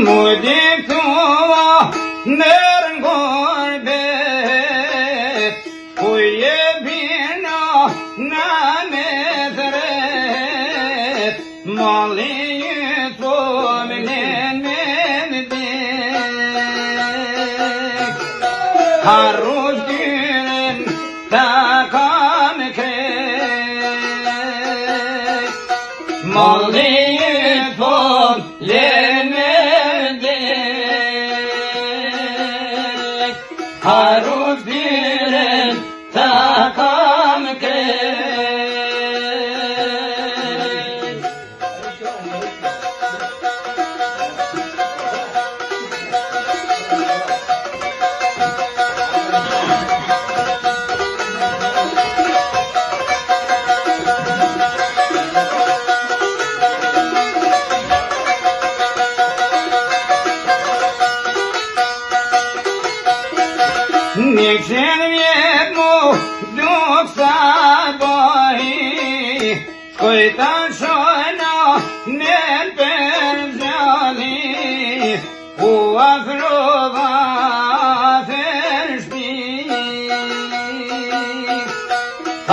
Mudiktua nërngorbet Kuje bina në mezret Mali jëto mënen me ndek Harrush dyren ta kam krek Mali jëto len me Harrush dyren ta kam krek Një qenë vjetë mu duk sa bëhi Shkojta shojna nën për zjali U afrova thër shpi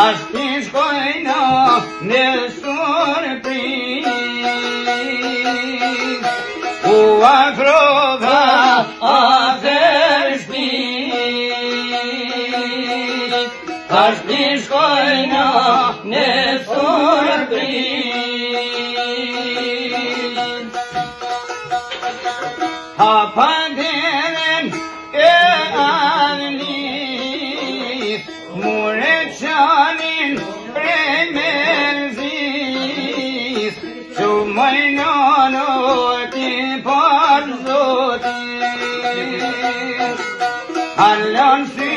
Ashti shkojna në surpriz U afrova thër shpi Ashti shkojna në surpriz Hapa deren e arnis Mure qanin prej merzis Shumojna në ti par zotin Allon sy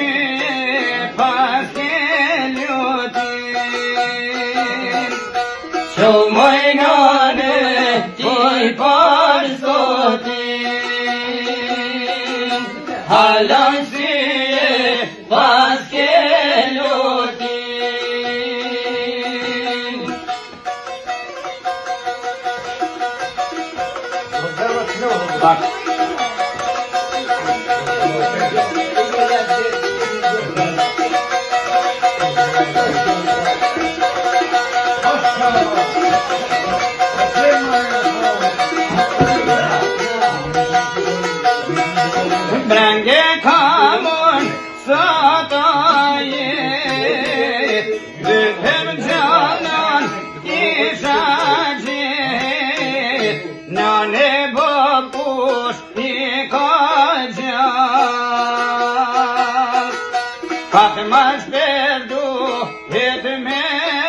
pas Shumojna në ti par zotin Halon syje pas ke lutin Brenge kamun sataye Düpem canan ishaje Nane babuş yıkacak Kalkmaz perdu etmeyen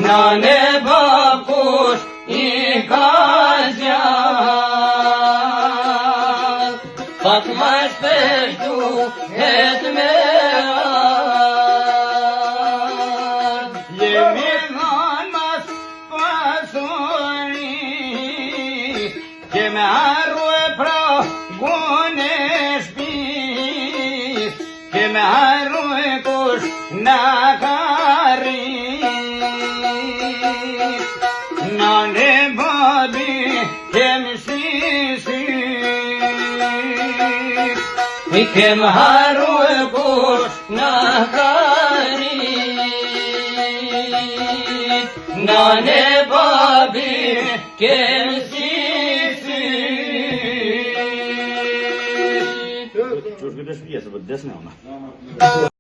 Nane babuş yıkacak Bakmaz perdu etmeyen Yemin olmaz pasuri Kime arve pra guneş bis Kime arve kuş nakari Nane babi kemsisi Kem haru kush nakari Nane babi kemsisi Çocuk da şuraya sabah desne ona.